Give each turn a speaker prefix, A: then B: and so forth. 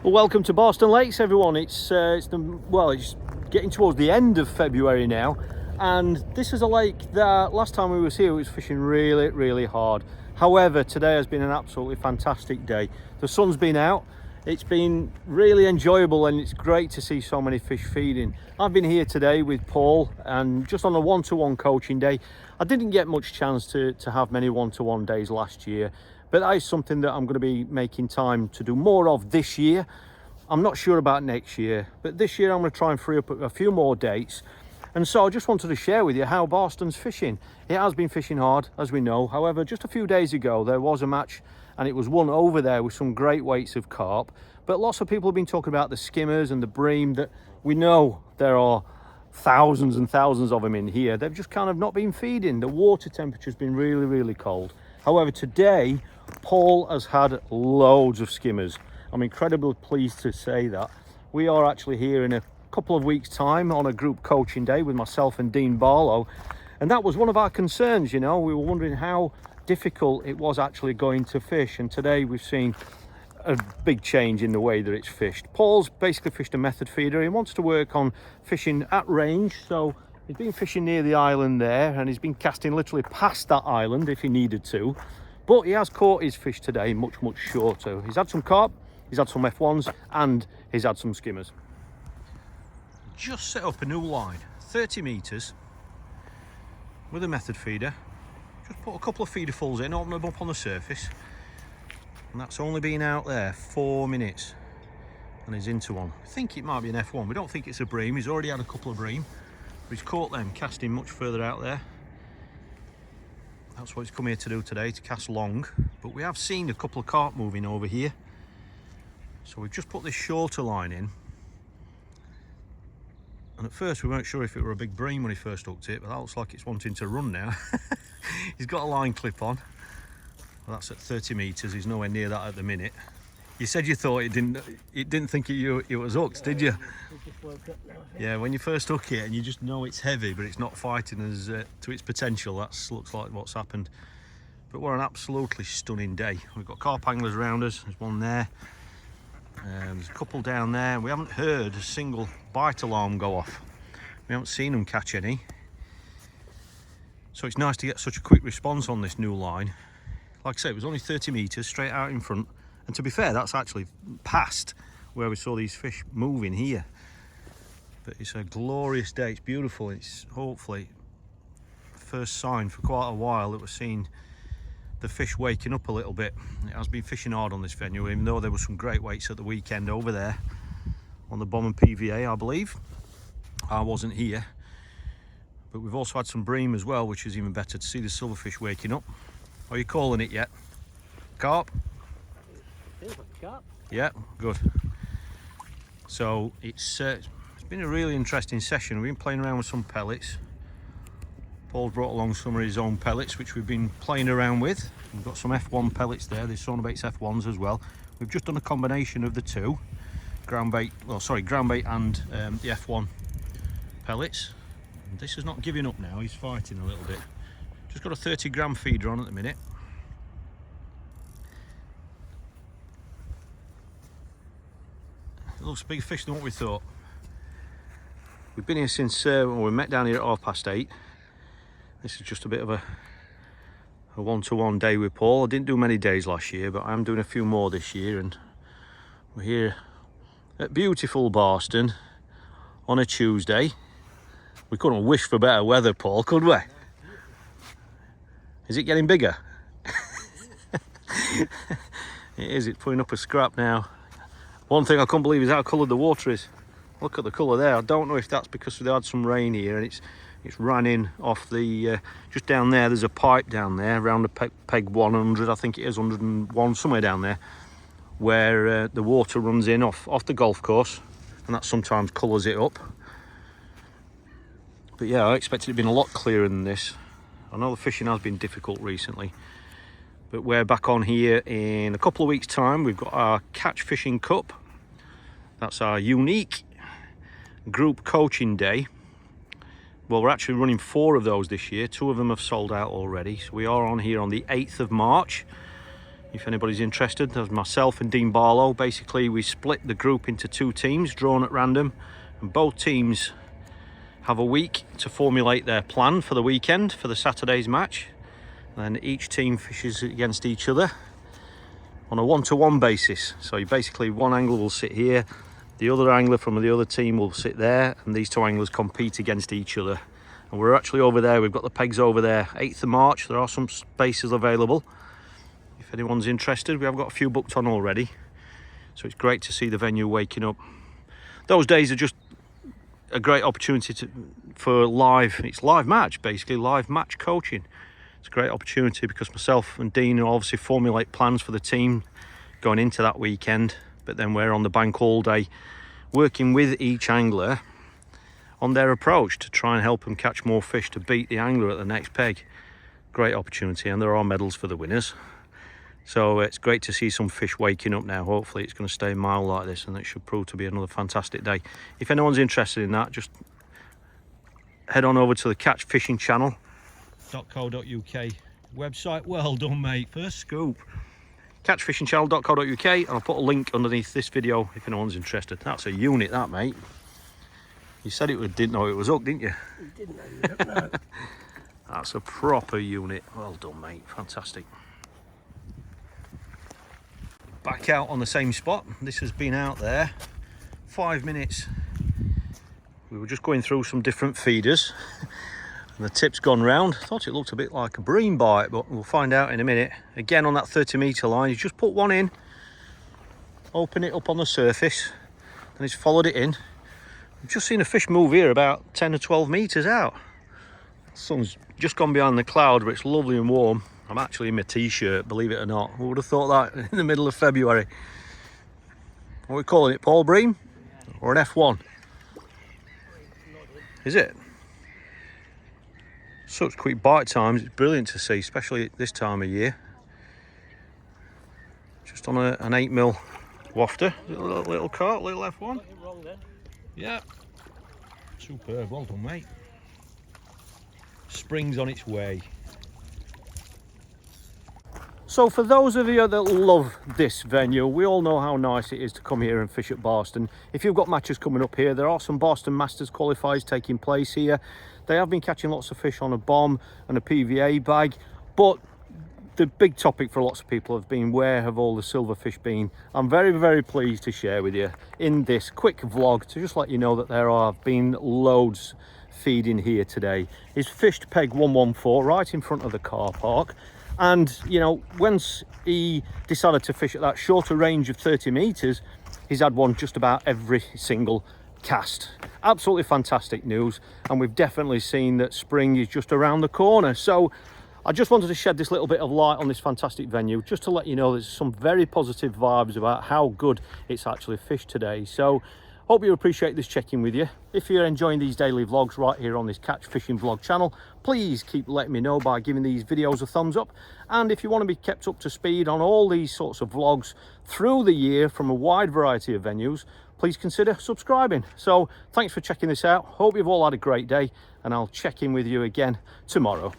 A: Well, welcome to Barston Lakes, everyone. It's getting towards the end of February now, and this is a lake that last time we was here, it was fishing really hard. However, today has been an absolutely fantastic day. The sun's been out. It's been really enjoyable, and it's great to see so many fish feeding. I've been here today with Paul, and just on a one-to-one coaching day. I didn't get much chance to have many one-to-one days last year, but that is something that I'm going to be making time to do more of this year. I'm not sure about next year, but this year I'm going to try and free up a few more dates. And so I just wanted to share with you how Barston's fishing. It has been fishing hard, as we know. However, just a few days ago, there was a match and it was won over there with some great weights of carp. But lots of people have been talking about the skimmers and the bream, that we know there are thousands and thousands of them in here. They've just kind of not been feeding. The water temperature's been really cold. However, today, Paul has had loads of skimmers. I'm incredibly pleased to say that. We are actually here in a couple of weeks' time on a group coaching day with myself and Dean Barlow. And that was one of our concerns, you know. We were wondering how difficult it was actually going to fish. And today we've seen a big change in the way that it's fished. Paul's basically fished a method feeder. He wants to work on fishing at range. So he's been fishing near the island there, and he's been casting literally past that island if he needed to. But he has caught his fish today much shorter. He's had some carp, he's had some F1s, and he's had some skimmers. Just set up a new line, 30 metres, with a method feeder. Just put a couple of feederfuls in, open them up on the surface. And that's only been out there 4 minutes. And he's into one. I think it might be an F1. We don't think it's a bream. He's already had a couple of bream. But he's caught them casting much further out there. That's what he's come here to do today, to cast long. But we have seen a couple of carp moving over here. So we've just put this shorter line in. And at first we weren't sure if it were a big bream when he first hooked it, but that looks like it's wanting to run now. He's got a line clip on. Well, that's at 30 metres. He's nowhere near that at the minute. You said you thought it didn't think it was hooked, did you? Yeah, when you first hook it and you just know it's heavy, but it's not fighting as to its potential. That looks like what's happened. But we're an absolutely stunning day. We've got carp anglers around us. There's one there. There's a couple down there. We haven't heard a single bite alarm go off. We haven't seen them catch any. So it's nice to get such a quick response on this new line. Like I say, it was only 30 metres straight out in front. And to be fair, that's actually past where we saw these fish moving here. But it's a glorious day. It's beautiful. It's hopefully the first sign for quite a while that we're seeing the fish waking up a little bit. It has been fishing hard on this venue, even though there were some great weights at the weekend over there on the Bomb and PVA, I believe. I wasn't here. But we've also had some bream as well, which is even better to see the silverfish waking up. Are you calling it yet? Carp?
B: Feels like a carp.
A: Yeah, good. So it's been a really interesting session. We've been playing around with some pellets. Paul's brought along some of his own pellets, which we've been playing around with. We've got some F1 pellets there. There's Sonobait's F1s as well. We've just done a combination of the two, ground bait and the F1 pellets. And this is not giving up now. He's fighting a little bit. Just got a 30-gram feeder on at the minute. It looks a bigger fish than what we thought. We've been here since we met down here at 8:30. This is just a bit of a one-to-one day with Paul. I didn't do many days last year, but I'm doing a few more this year, and we're here at beautiful Barston on a Tuesday. We couldn't wish for better weather, Paul, could we? Is it getting bigger? It is. It's putting up a scrap now. One thing I can't believe is how coloured the water is. Look at the colour there. I don't know if that's because they had some rain here and it's ran in off the just down there. There's a pipe down there around the peg 100, I think it is 101, somewhere down there, where the water runs in off the golf course, and that sometimes colours it up. But yeah, I expected it to be a lot clearer than this. I know the fishing has been difficult recently, but we're back on here in a couple of weeks' time. We've got our Catch Fishing Cup. That's our unique group coaching day. Well, we're actually running 4 of those this year. 2 of them have sold out already. So we are on here on the 8th of March. if anybody's interested. There's myself and Dean Barlow. Basically, we split the group into 2 teams, drawn at random, and both teams have a week to formulate their plan for the weekend for the Saturday's match. And each team fishes against each other on a 1-to-1 basis. So you basically, one angler will sit here, the other angler from the other team will sit there, and these 2 anglers compete against each other. And we're actually over there, we've got the pegs over there. 8th of March, there are some spaces available. If anyone's interested, we have got a few booked on already. So it's great to see the venue waking up. Those days are just a great opportunity for it's live match, basically, live match coaching. It's a great opportunity because myself and Dean will obviously formulate plans for the team going into that weekend, but then we're on the bank all day working with each angler on their approach to try and help them catch more fish to beat the angler at the next peg. Great opportunity, and there are medals for the winners. So it's great to see some fish waking up now. Hopefully it's going to stay mild like this, and it should prove to be another fantastic day. If anyone's interested in that, just head on over to the Catch Fishing Channel .co.uk website. Well done, mate, first scoop. Catchfishingchannel.co.uk, and I'll put a link underneath this video if anyone's interested. That's a unit, that, mate. You said didn't know it was hooked, didn't you?
B: You didn't know you were hooked, no.
A: That's a proper unit. Well done, mate, fantastic. Back out on the same spot. This has been out there 5 minutes. We were just going through some different feeders. And the tip's gone round. Thought it looked a bit like a bream bite, but we'll find out in a minute. Again, on that 30-metre line, you just put one in, open it up on the surface, and it's followed it in. I've just seen a fish move here about 10 or 12 metres out. The sun's just gone behind the cloud, but it's lovely and warm. I'm actually in my t-shirt, believe it or not. Who would have thought that in the middle of February? What are we calling it, Paul Bream? Or an F1? Is it? Such quick bite times, it's brilliant to see, especially at this time of year. Just on an 8mm wafter, little cart, little F1.
B: Wrong then.
A: Yeah, superb, well done, mate. Spring's on its way. So for those of you that love this venue, we all know how nice it is to come here and fish at Barston. If you've got matches coming up here, there are some Barston Masters qualifiers taking place here. They have been catching lots of fish on a bomb and a PVA bag, but the big topic for lots of people have been, where have all the silverfish been? I'm very, very pleased to share with you in this quick vlog to just let you know that there have been loads feeding here today. He's fished peg 114 right in front of the car park. And, you know, once he decided to fish at that shorter range of 30 metres, he's had one just about every single cast. Absolutely fantastic news. And we've definitely seen that spring is just around the corner. So I just wanted to shed this little bit of light on this fantastic venue, just to let you know there's some very positive vibes about how good it's actually fished today. So hope you appreciate this check-in with you. If you're enjoying these daily vlogs right here on this Catch Fishing vlog channel, please keep letting me know by giving these videos a thumbs up. And if you want to be kept up to speed on all these sorts of vlogs through the year from a wide variety of venues, please consider subscribing. So thanks for checking this out. Hope you've all had a great day, and I'll check in with you again tomorrow.